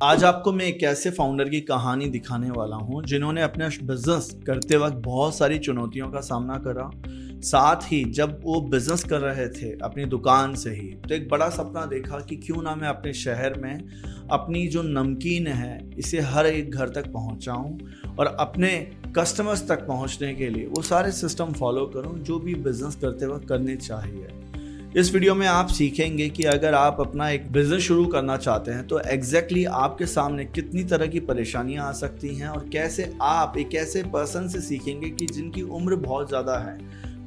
आज आपको मैं एक ऐसे फाउंडर की कहानी दिखाने वाला हूं जिन्होंने अपना बिजनेस करते वक्त बहुत सारी चुनौतियों का सामना करा। साथ ही जब वो बिजनेस कर रहे थे अपनी दुकान से ही, तो एक बड़ा सपना देखा कि क्यों ना मैं अपने शहर में अपनी जो नमकीन है इसे हर एक घर तक पहुंचाऊं और अपने कस्टमर्स तक पहुंचने के लिए वो सारे सिस्टम फॉलो करूं जो भी बिजनेस करते वक्त करने चाहिए। इस वीडियो में आप सीखेंगे कि अगर आप अपना एक बिजनेस शुरू करना चाहते हैं तो एग्जैक्टली आपके सामने कितनी तरह की परेशानियां आ सकती हैं और कैसे आप एक ऐसे पर्सन से सीखेंगे कि जिनकी उम्र बहुत ज़्यादा है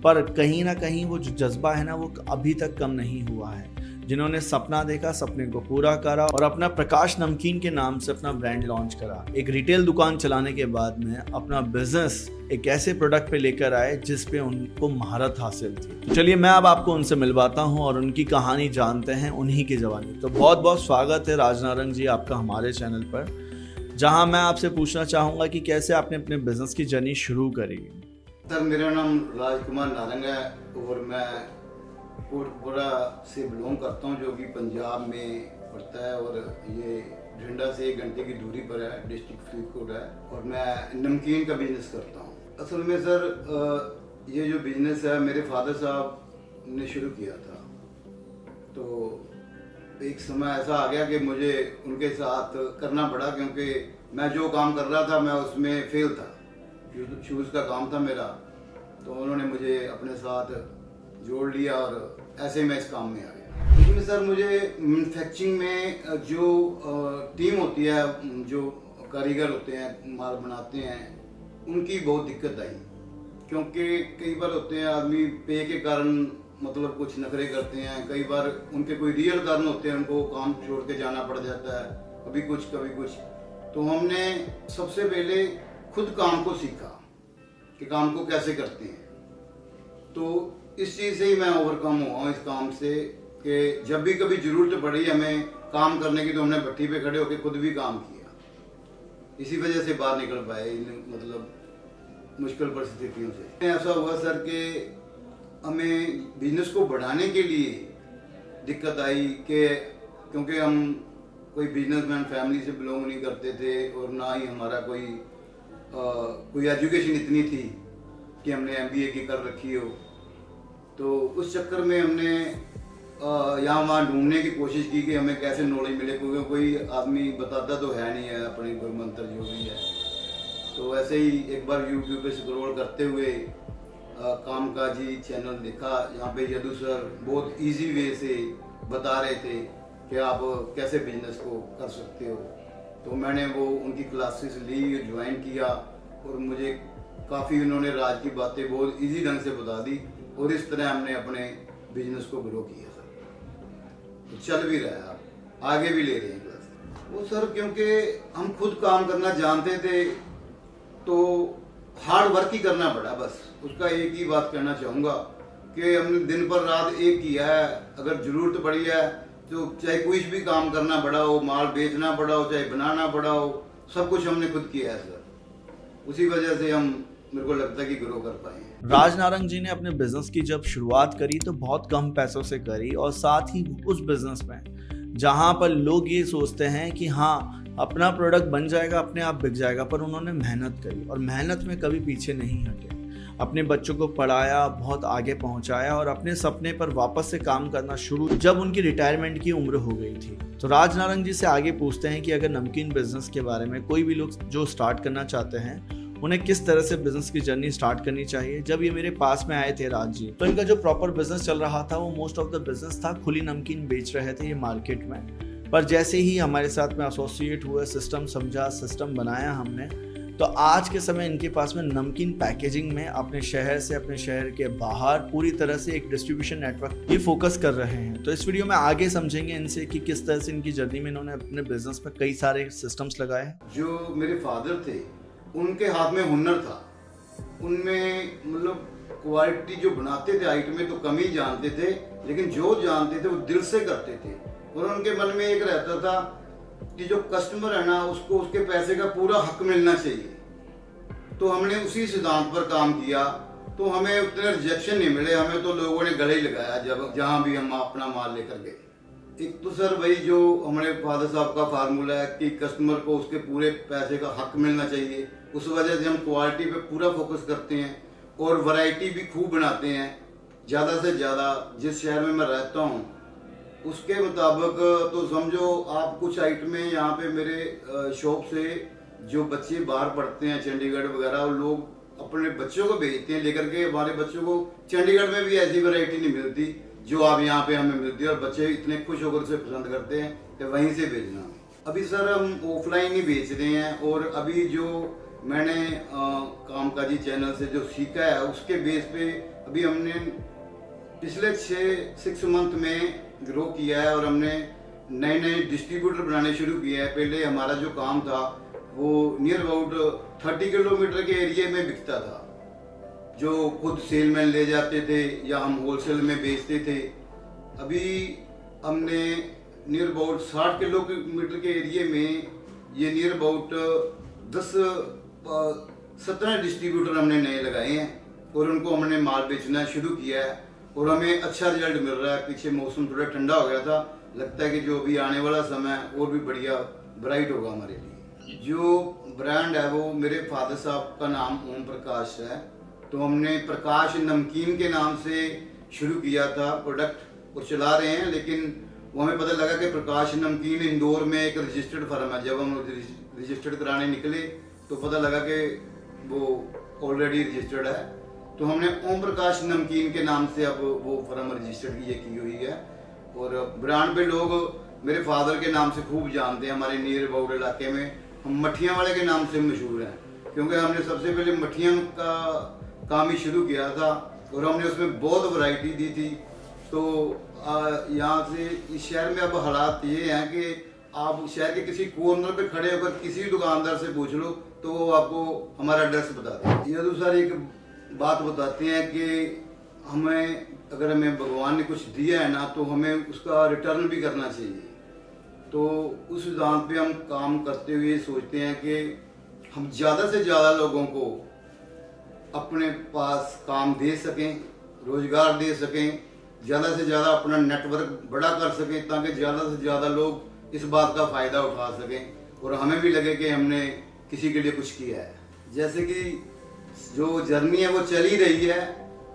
पर कहीं ना कहीं वो जो जज्बा है ना वो अभी तक कम नहीं हुआ है, जिन्होंने सपना देखा, सपने को पूरा करा और अपना प्रकाश नमकीन के नाम से अपना ब्रांड लॉन्च करा। एक रिटेल दुकान चलाने के बाद में अपना बिजनेस एक ऐसे प्रोडक्ट पे लेकर आए जिस पे उनको महारत हासिल थी। तो चलिए मैं अब आपको उनसे मिलवाता हूं और उनकी कहानी जानते हैं उन्हीं की जवानी। तो बहुत बहुत स्वागत है राजनारंग जी आपका हमारे चैनल पर, जहां मैं आपसे पूछना चाहूँगा कि कैसे आपने अपने बिजनेस की जर्नी शुरू करी। सर, मेरा नाम राजकुमार नारंग है और मैं कोटपुरा से बिलोंग करता हूँ, जो कि पंजाब में पड़ता है और ये झंडा से 1 घंटे की दूरी पर है, डिस्ट्रिक्ट फरीदकोट है। और मैं नमकीन का बिजनेस करता हूँ। असल में सर ये जो बिजनेस है मेरे फादर साहब ने शुरू किया था, तो एक समय ऐसा आ गया कि मुझे उनके साथ करना पड़ा, क्योंकि मैं जो काम कर रहा था मैं उसमें फेल था। शूज़ का काम था मेरा, तो उन्होंने मुझे अपने साथ जोड़ लिया और ऐसे मैं इस काम में आ गया। इसमें सर मुझे मैन्युफैक्चरिंग में जो टीम होती है, जो कारीगर होते हैं, माल बनाते हैं, उनकी बहुत दिक्कत आई, क्योंकि कई बार होते हैं आदमी पे के कारण मतलब कुछ नखरे करते हैं, कई बार उनके कोई रियल कारण होते हैं, उनको काम छोड़ के जाना पड़ जाता है, कभी कुछ कभी कुछ। तो हमने सबसे पहले खुद काम को सीखा कि काम को कैसे करते हैं। तो इस चीज़ से ही मैं ओवरकम हुआ हूँ इस काम से, कि जब भी कभी ज़रूरत पड़ी हमें काम करने की तो हमने भट्टी पे खड़े होकर खुद भी काम किया। इसी वजह से बाहर निकल पाए इन मतलब मुश्किल परिस्थितियों से। ऐसा हुआ सर कि हमें बिजनेस को बढ़ाने के लिए दिक्कत आई कि क्योंकि हम कोई बिजनेसमैन फैमिली से बिलोंग नहीं करते थे और ना ही हमारा कोई एजुकेशन इतनी थी कि हमने MBA की कर रखी हो। तो उस चक्कर में हमने यहाँ वहाँ ढूंढने की कोशिश की कि हमें कैसे नॉलेज मिले, क्योंकि कोई आदमी बताता तो है नहीं है अपनी गुरु मंत्र जो भी है। तो ऐसे ही एक बार YouTube पे स्क्रॉल करते हुए कामकाजी चैनल देखा, यहाँ पे यदु सर बहुत इजी वे से बता रहे थे कि आप कैसे बिजनेस को कर सकते हो। तो मैंने वो उनकी क्लासेस ली, ज्वाइन किया और मुझे काफ़ी उन्होंने राज की बातें बहुत इजी ढंग से बता दी और इस तरह हमने अपने बिजनेस को ग्रो किया सर। तो चल भी रहा है, आगे भी ले रहे हैं क्लास वो सर, क्योंकि हम खुद काम करना जानते थे तो हार्ड वर्क ही करना पड़ा। बस उसका एक ही बात कहना चाहूँगा कि हमने दिन पर रात एक किया है। अगर ज़रूरत पड़ी है तो चाहे कोई भी काम करना पड़ा हो, माल बेचना पड़ा हो, चाहे बनाना पड़ा हो, सब कुछ हमने खुद किया है सर। उसी वजह से हम, मेरे को लगता है कि ग्रो कर पाए हैं। राजनारंग जी ने अपने बिजनेस की जब शुरुआत करी तो बहुत कम पैसों से करी और साथ ही उस बिजनेस में जहां पर लोग ये सोचते हैं कि हाँ अपना प्रोडक्ट बन जाएगा, अपने आप बिक जाएगा, पर उन्होंने मेहनत करी और मेहनत में कभी पीछे नहीं हटे। अपने बच्चों को पढ़ाया, बहुत आगे पहुंचाया और अपने सपने पर वापस से काम करना शुरू जब उनकी रिटायरमेंट की उम्र हो गई थी। तो राजनारंग जी से आगे पूछते हैं कि अगर नमकीन बिजनेस के बारे में कोई भी लोग जो स्टार्ट करना चाहते हैं उन्हें किस तरह से बिजनेस की जर्नी स्टार्ट करनी चाहिए। जब ये मेरे पास में आए थे राज जी, तो इनका जो प्रॉपर बिजनेस चल रहा था वो मोस्ट ऑफ द बिजनेस था खुली नमकीन बेच रहे थे ये मार्केट में। पर जैसे ही हमारे साथ में एसोसिएट हुए, सिस्टम समझा, सिस्टम बनाया हमने, तो आज के समय इनके पास में नमकीन पैकेजिंग में अपने शहर से अपने शहर के बाहर पूरी तरह से एक डिस्ट्रीब्यूशन नेटवर्क ये फोकस कर रहे हैं। तो इस वीडियो में आगे समझेंगे इनसे कि किस तरह से इनकी जर्नी में इन्होंने अपने बिजनेस पर कई सारे सिस्टम्स लगाए। जो मेरे फादर थे उनके हाथ में हुनर था, उनमें मतलब क्वालिटी जो बनाते थे आइटम में तो कम ही जानते थे, लेकिन जो जानते थे वो दिल से करते थे। और उनके मन में एक रहता था कि जो कस्टमर है ना उसको उसके पैसे का पूरा हक मिलना चाहिए। तो हमने उसी सिद्धांत पर काम किया, तो हमें उतने रिजेक्शन नहीं मिले। हमें तो लोगों ने गले ही लगाया जब जहाँ भी हम अपना माल लेकर गए। एक तो सर वही जो हमारे फादर साहब का फार्मूला है कि कस्टमर को उसके पूरे पैसे का हक मिलना चाहिए, उस वजह से हम क्वालिटी पे पूरा फोकस करते हैं और वैरायटी भी खूब बनाते हैं, ज़्यादा से ज़्यादा। जिस शहर में मैं रहता हूँ उसके मुताबिक तो समझो आप कुछ आइटमें यहाँ पे मेरे शॉप से जो बच्चे बाहर पढ़ते हैं चंडीगढ़ वगैरह, लोग अपने बच्चों को भेजते हैं लेकर के। हमारे बच्चों को चंडीगढ़ में भी ऐसी वैरायटी नहीं मिलती जो आप यहाँ पे हमें मिलती है, और बच्चे इतने खुश होकर से पसंद करते हैं कि वहीं से भेजना। अभी सर हम ऑफलाइन ही बेच रहे हैं, और अभी जो मैंने कामकाजी चैनल से जो सीखा है उसके बेस पे अभी हमने पिछले 6 मंथ में ग्रो किया है, और हमने नए नए डिस्ट्रीब्यूटर बनाने शुरू किए हैं। पहले हमारा जो काम था वो नियर अबाउट 30 किलोमीटर के एरिया में बिकता था, जो खुद सेलमैन ले जाते थे या हम होलसेल में बेचते थे। अभी हमने नियर अबाउट 60 किलोमीटर के एरिया में ये नियर अबाउट 17 डिस्ट्रीब्यूटर हमने नए लगाए हैं, और उनको हमने माल बेचना शुरू किया है, और हमें अच्छा रिजल्ट मिल रहा है। पीछे मौसम थोड़ा ठंडा हो गया था, लगता है कि जो अभी आने वाला समय और भी बढ़िया ब्राइट होगा हमारे लिए। जो ब्रांड है वो मेरे फादर साहब का नाम ओम प्रकाश है, तो हमने प्रकाश नमकीन के नाम से शुरू किया था प्रोडक्ट, और चला रहे हैं। लेकिन वो हमें पता लगा कि प्रकाश नमकीन इंदौर में एक रजिस्टर्ड फर्म है। जब हम रजिस्टर्ड कराने निकले तो पता लगा कि वो ऑलरेडी रजिस्टर्ड है, तो हमने ओम प्रकाश नमकीन के नाम से अब वो फर्म रजिस्टर्ड की हुई है। और ब्रांड पे लोग मेरे फादर के नाम से खूब जानते हैं। हमारे नियर अबाउट इलाके में हम मठियाँ वाले के नाम से मशहूर हैं, क्योंकि हमने सबसे पहले मठियाँ का काम ही शुरू किया था, और हमने उसमें बहुत वैरायटी दी थी। तो यहाँ से इस शहर में अब हालात ये हैं कि आप शहर के किसी कॉर्नर पे खड़े होकर किसी दुकानदार से पूछ लो तो वो आपको हमारा एड्रेस बता दें। ये तो सर एक बात बताते हैं कि हमें, अगर हमें भगवान ने कुछ दिया है ना, तो हमें उसका रिटर्न भी करना चाहिए। तो उस सिद्धांत पे हम काम करते हुए सोचते हैं कि हम ज़्यादा से ज़्यादा लोगों को अपने पास काम दे सकें, रोजगार दे सकें, ज़्यादा से ज़्यादा अपना नेटवर्क बड़ा कर सकें, ताकि ज़्यादा से ज़्यादा लोग इस बात का फ़ायदा उठा सकें और हमें भी लगे कि हमने किसी के लिए कुछ किया है। जैसे कि जो जर्नी है वो चल ही रही है,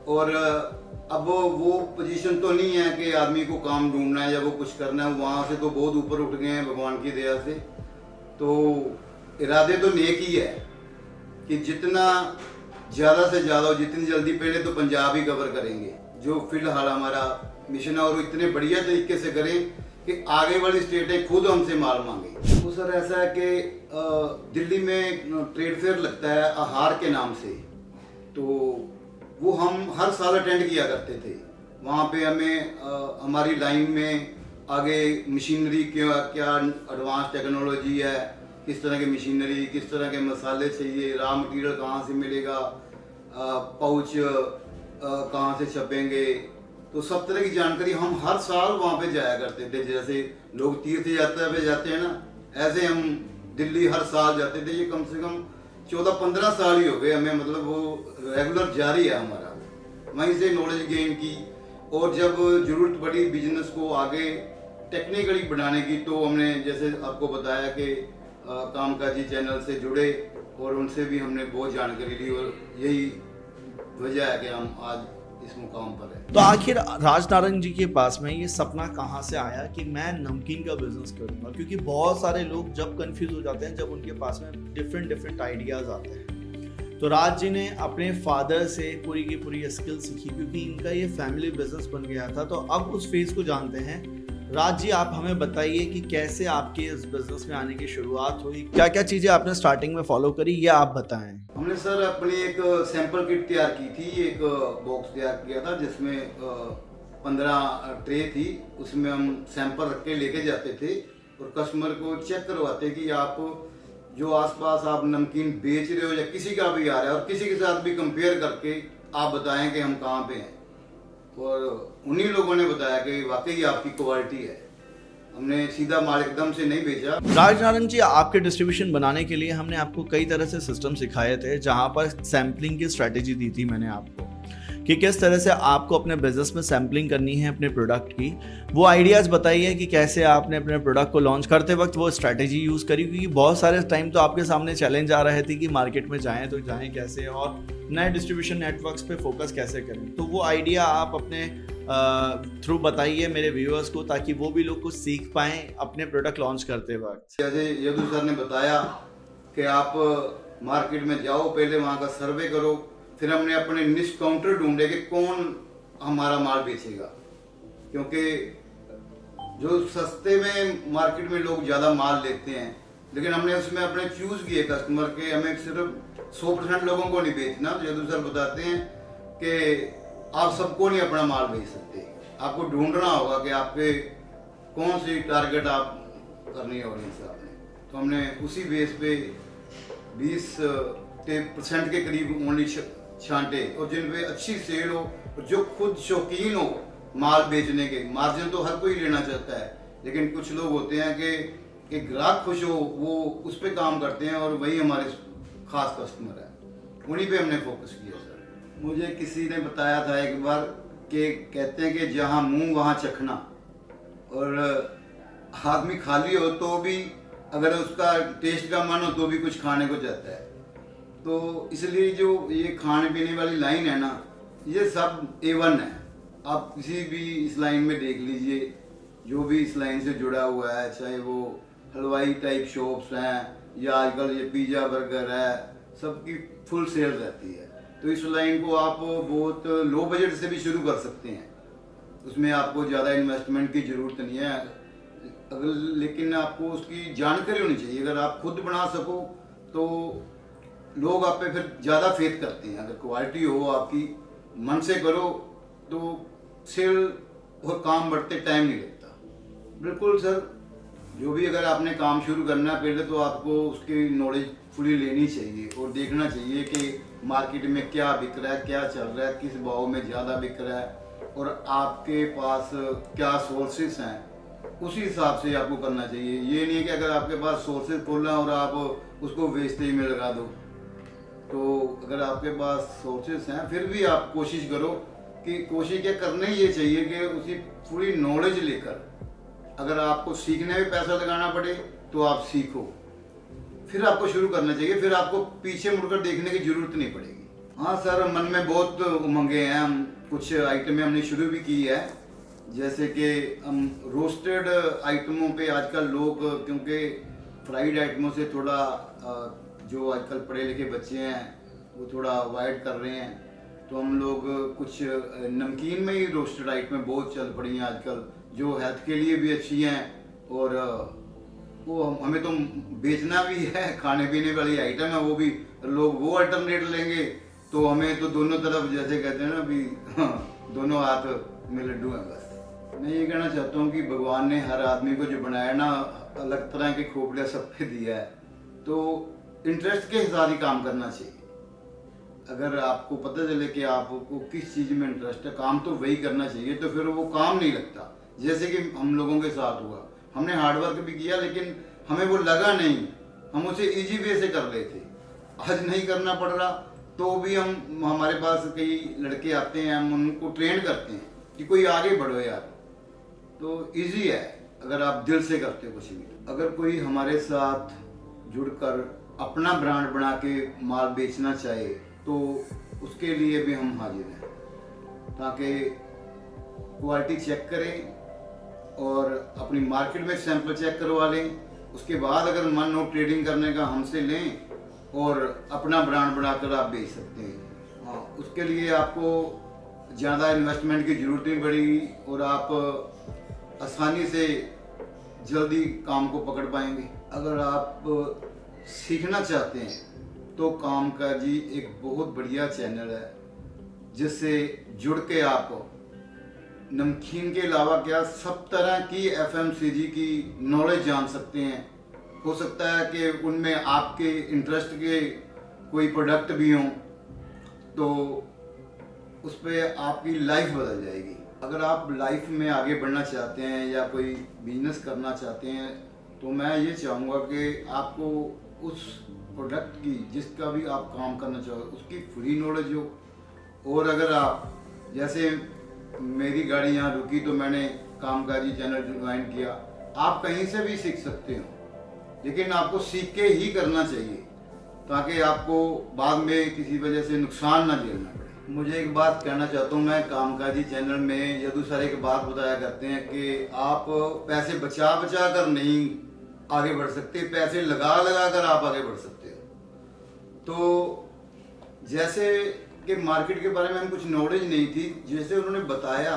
और अब वो पोजीशन तो नहीं है कि आदमी को काम ढूंढना है या वो कुछ करना है। वहाँ से तो बहुत ऊपर उठ गए हैं भगवान की दया से। तो इरादे तो नेक ही है कि जितना ज़्यादा से ज़्यादा, जितनी जल्दी, पहले तो पंजाब ही कवर करेंगे, जो फिलहाल हमारा मिशन है, और इतने बढ़िया तरीके से करें कि आगे वाली स्टेटें खुद हमसे माल मांगे। तो सर ऐसा है कि दिल्ली में ट्रेड फेयर लगता है आहार के नाम से, तो वो हम हर साल अटेंड किया करते थे। वहाँ पे हमें हमारी लाइन में आगे मशीनरी क्या एडवांस टेक्नोलॉजी है, किस तरह की मशीनरी, किस तरह के मसाले चाहिए, रॉ मटेरियल कहाँ से मिलेगा, पाउच कहाँ से छपेंगे, तो सब तरह की जानकारी हम हर साल वहाँ पे जाया करते थे। जैसे लोग तीर्थ यात्रा पे जाते हैं ना, ऐसे हम दिल्ली हर साल जाते थे। ये कम से कम 14-15 साल ही हो गए हमें, मतलब वो रेगुलर जारी है हमारा। वहीं से नॉलेज गेन की, और जब जरूरत पड़ी बिजनेस को आगे टेक्निकली बढ़ाने की, तो हमने जैसे आपको बताया कि कामकाजी चैनल से जुड़े, और उनसे भी हमने बहुत जानकारी ली, और यही वजह है कि हम आज इस मुकाम पर है। तो आखिर राजनारायण जी के पास में ये सपना कहाँ से आया कि मैं नमकीन का बिजनेस करूंगा? क्योंकि बहुत सारे लोग जब कंफ्यूज हो जाते हैं, जब उनके पास में डिफरेंट आइडियाज आते हैं। तो राज जी ने अपने फादर से पूरी की पूरी स्किल सीखी, क्योंकि इनका ये फैमिली बिजनेस बन गया था। तो अब उस फेज को जानते हैं। राज जी, आप हमें बताइए कि कैसे आपके इस बिजनेस में आने की शुरुआत हुई, क्या क्या चीजें आपने स्टार्टिंग में फॉलो करी, ये आप बताएं। हमने सर अपनी एक सैंपल किट तैयार की थी, एक बॉक्स तैयार किया था जिसमें 15 ट्रे थी। उसमें हम सैंपल रख के लेके जाते थे और कस्टमर को चेक करवाते कि आप जो आसपास आप नमकीन बेच रहे हो या किसी का भी आ रहा है, और किसी के साथ भी कंपेयर करके आप बताएं कि हम कहाँ पे हैं। और उन्हीं लोगों ने बताया कि वाकई आपकी क्वालिटी है। हमने सीधा माल एकदम से नहीं बेचा। राजनारायण जी, आपके डिस्ट्रीब्यूशन बनाने के लिए हमने आपको कई तरह से सिस्टम सिखाए थे, जहां पर सैम्पलिंग की स्ट्रेटेजी दी थी मैंने आपको कि किस तरह से आपको अपने बिजनेस में सैम्पलिंग करनी है अपने प्रोडक्ट की। वो आइडियाज़ बताइए कि कैसे आपने अपने प्रोडक्ट को लॉन्च करते वक्त वो स्ट्रैटेजी यूज़ करी, क्योंकि बहुत सारे टाइम तो आपके सामने चैलेंज आ रहे थे कि मार्केट में जाएं तो जाएं कैसे और नए डिस्ट्रीब्यूशन नेटवर्क्स पे फोकस कैसे करें। तो वो आइडिया आप अपने थ्रू बताइए मेरे व्यूअर्स को, ताकि वो भी लोग कुछ सीख पाएँ अपने प्रोडक्ट लॉन्च करते वक्त। जैसे यदु सर ने बताया कि आप मार्केट में जाओ, पहले वहाँ का सर्वे करो, फिर हमने अपने निश काउंटर ढूंढे कि कौन हमारा माल बेचेगा, क्योंकि जो सस्ते में मार्केट में लोग ज़्यादा माल लेते हैं, लेकिन हमने उसमें अपने चूज़ किए कस्टमर के, हमें सिर्फ 100% लोगों को नहीं बेचना। तो यदु सर बताते हैं कि आप सबको नहीं अपना माल बेच सकते, आपको ढूंढना होगा कि आपके कौन सी टारगेट आप करनी है ऑडियंस आपने। तो हमने उसी बेस पे 20% के करीब ओनली छांटे, और जिन पे अच्छी सेल हो और जो खुद शौकीन हो माल बेचने के। मार्जिन तो हर कोई लेना चाहता है, लेकिन कुछ लोग होते हैं कि ग्राहक खुश हो, वो उस पर काम करते हैं, और वही हमारे खास कस्टमर है, उन्हीं पे हमने फोकस किया सर। मुझे किसी ने बताया था एक बार कि कहते हैं कि जहाँ मुंह वहाँ चखना, और आदमी खाली हो तो भी अगर उसका टेस्ट का मन हो तो भी कुछ खाने को जाता है। तो इसलिए जो ये खाने पीने वाली लाइन है ना, ये सब A1 है। आप किसी भी इस लाइन में देख लीजिए, जो भी इस लाइन से जुड़ा हुआ है, चाहे वो हलवाई टाइप शॉप्स हैं या आजकल ये पिज़्ज़ा बर्गर है, सबकी फुल सेल रहती है। तो इस लाइन को आप बहुत लो बजट से भी शुरू कर सकते हैं, उसमें आपको ज़्यादा इन्वेस्टमेंट की ज़रूरत नहीं है, अगर लेकिन आपको उसकी जानकारी होनी चाहिए। अगर आप खुद बना सको तो लोग आप पे फिर ज़्यादा फेथ करते हैं। अगर क्वालिटी हो आपकी, मन से करो, तो सेल और काम बढ़ते टाइम नहीं लगता। बिल्कुल सर, जो भी अगर आपने काम शुरू करना है, पहले तो आपको उसकी नॉलेज फुली लेनी चाहिए और देखना चाहिए कि मार्केट में क्या बिक रहा है, क्या चल रहा है, किस भाव में ज़्यादा बिक रहा है, और आपके पास क्या सोर्सेस हैं, उसी हिसाब से आपको करना चाहिए। ये नहीं कि अगर आपके पास सोर्सेज खोलना और आप उसको वेस्टेज में लगा दो। तो अगर आपके पास सोर्सेस हैं, फिर भी आप कोशिश करो कि कोशिश क्या करना ही ये चाहिए कि उसी पूरी नॉलेज लेकर, अगर आपको सीखने में पैसा लगाना पड़े तो आप सीखो, फिर आपको शुरू करना चाहिए, फिर आपको पीछे मुड़कर देखने की जरूरत नहीं पड़ेगी। हाँ सर, मन में बहुत उमंगे हैं, हम कुछ आइटमें हमने शुरू भी की है, जैसे कि हम रोस्टेड आइटमों पे आजकल लोग, क्योंकि फ्राइड आइटमों से थोड़ा जो आजकल पढ़े लिखे बच्चे हैं वो थोड़ा अवॉइड कर रहे हैं, तो हम लोग कुछ नमकीन में ही रोस्टेड आइटमें बहुत चल पड़ी हैं आजकल, जो हेल्थ के लिए भी अच्छी हैं, और वो हमें तो बेचना भी है, खाने पीने वाली आइटम है वो भी, लोग वो अल्टरनेट लेंगे तो हमें तो दोनों तरफ, जैसे कहते हैं ना अभी, दोनों हाथ में लड्डू हैं। बस मैं ये कहना चाहता हूँ कि भगवान ने हर आदमी को जो बनाया ना, अलग तरह के खोपड़ियाँ सब पे दिया है, तो इंटरेस्ट के हिसाब ही काम करना चाहिए। अगर आपको पता चले कि आपको किस चीज़ में इंटरेस्ट है, काम तो वही करना चाहिए, तो फिर वो काम नहीं लगता। जैसे कि हम लोगों के साथ हुआ, हमने हार्डवर्क भी किया लेकिन हमें वो लगा नहीं, हम उसे इजी वे से कर लेते। आज नहीं करना पड़ रहा तो भी हमारे पास कई लड़के आते हैं, हम उनको ट्रेन करते हैं कि कोई आगे बढ़ो यार, तो इजी है अगर आप दिल से करते हो कुछ भी। अगर कोई हमारे साथ जुड़कर अपना ब्रांड बना के माल बेचना चाहे तो उसके लिए भी हम हाजिर हैं, ताकि क्वालिटी चेक करें और अपनी मार्केट में सैंपल चेक करवा लें, उसके बाद अगर मन हो ट्रेडिंग करने का हमसे लें और अपना ब्रांड बनाकर आप बेच सकते हैं। हाँ, उसके लिए आपको ज़्यादा इन्वेस्टमेंट की ज़रूरत नहीं पड़ेगी और आप आसानी से जल्दी काम को पकड़ पाएंगे। अगर आप सीखना चाहते हैं तो काम का जी एक बहुत बढ़िया चैनल है, जिससे जुड़ के आप नमकीन के अलावा क्या सब तरह की FMCG की नॉलेज जान सकते हैं। हो सकता है कि उनमें आपके इंटरेस्ट के कोई प्रोडक्ट भी हों, तो उस पर आपकी लाइफ बदल जाएगी। अगर आप लाइफ में आगे बढ़ना चाहते हैं या कोई बिजनेस करना चाहते हैं, तो मैं ये चाहूँगा कि आपको उस प्रोडक्ट की जिसका भी आप काम करना चाहो उसकी फ्री नॉलेज हो, और अगर आप जैसे मेरी गाड़ी यहाँ रुकी तो मैंने कामकाजी चैनल ज्वाइन किया। आप कहीं से भी सीख सकते हो, लेकिन आपको सीख के ही करना चाहिए ताकि आपको बाद में किसी वजह से नुकसान ना झेलना पड़े। मुझे एक बात कहना चाहता हूँ, मैं कामकाजी चैनल में यदु सर एक बात बताया करते हैं कि आप पैसे बचा बचा कर नहीं आगे बढ़ सकते, पैसे लगा लगा कर आप आगे बढ़ सकते हो। तो जैसे कि मार्केट के बारे में हमें कुछ नॉलेज नहीं थी, जैसे उन्होंने बताया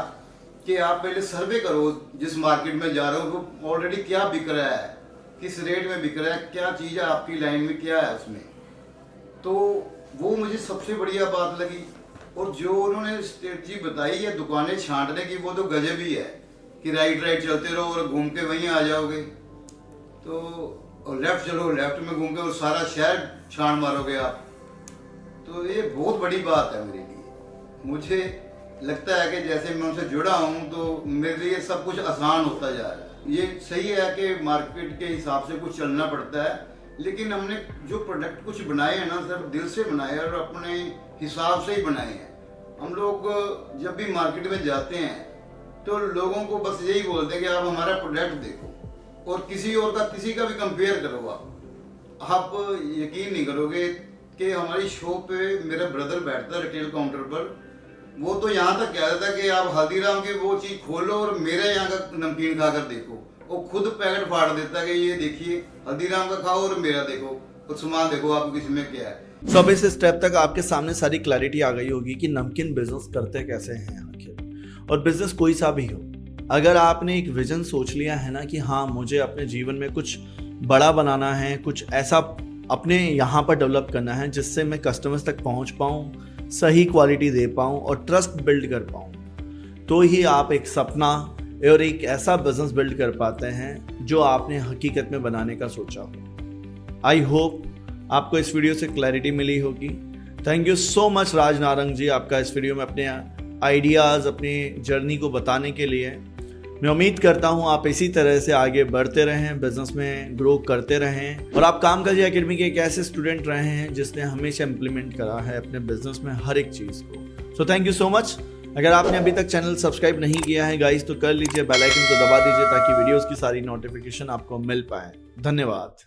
कि आप पहले सर्वे करो जिस मार्केट में जा रहे हो वो ऑलरेडी क्या बिक रहा है, किस रेट में बिक रहा है, क्या चीज़ है आपकी लाइन में, क्या है उसमें। तो वो मुझे सबसे बढ़िया बात लगी। और जो उन्होंने स्ट्रेटजी बताई है दुकानें छांटने की, वो तो गजब ही है कि राइट राइट चलते रहो और घूम के वहीं आ जाओगे। तो और लेफ्ट चलो, लेफ्ट में घूम के और सारा शहर छांट मारोगे आप। तो ये बहुत बड़ी बात है मेरे लिए। मुझे लगता है कि जैसे मैं उनसे जुड़ा हूँ तो मेरे लिए सब कुछ आसान होता जा रहा है। ये सही है कि मार्केट के हिसाब से कुछ चलना पड़ता है, लेकिन हमने जो प्रोडक्ट कुछ बनाए हैं ना सर, दिल से बनाए और अपने हिसाब से ही बनाए हैं। हम लोग जब भी मार्केट में जाते हैं तो लोगों को बस यही बोलते हैं कि आप हमारा प्रोडक्ट देखो और किसी और का किसी का भी कंपेयर करो। आप यकीन नहीं करोगे कि हमारी शॉप पे मेरा ब्रदर बैठता है रिटेल काउंटर पर, वो तो यहाँ तक कह रहा था कि आप हल्दीराम की वो चीज़ खोलो और मेरे यहाँ का नमकीन खाकर देखो। वो खुद पैकेट फाड़ देता है कि ये देखिए हल्दीराम का खाओ और मेरा देखो, कुछ सामान देखो आपको किसमें क्या है। तो अब इस स्टेप तक आपके सामने सारी क्लैरिटी आ गई होगी कि नमकीन बिजनेस करते कैसे हैं आखिर। और बिजनेस कोई सा भी हो, अगर आपने एक विजन सोच लिया है ना कि हाँ मुझे अपने जीवन में कुछ बड़ा बनाना है, कुछ ऐसा अपने यहाँ पर डेवलप करना है जिससे मैं कस्टमर्स तक पहुँच पाऊँ, सही क्वालिटी दे पाऊँ और ट्रस्ट बिल्ड कर पाऊँ, तो ही आप एक सपना और एक ऐसा बिजनेस बिल्ड कर पाते हैं जो आपने हकीकत में बनाने का सोचा हो। आई होप आपको इस वीडियो से क्लैरिटी मिली होगी। थैंक यू सो मच राज नारंग जी, आपका इस वीडियो में अपने आइडियाज़, अपनी जर्नी को बताने के लिए। मैं उम्मीद करता हूँ आप इसी तरह से आगे बढ़ते रहें, बिजनेस में ग्रो करते रहें और आप कामकाजी एकेडमी के एक ऐसे स्टूडेंट रहे हैं जिसने हमेशा इम्प्लीमेंट करा है अपने बिजनेस में हर एक चीज़ को। So thank you so much. अगर आपने अभी तक चैनल सब्सक्राइब नहीं किया है गाइस तो कर लीजिए, बेल आइकन को दबा दीजिए ताकि वीडियोस की सारी नोटिफिकेशन आपको मिल पाए। धन्यवाद।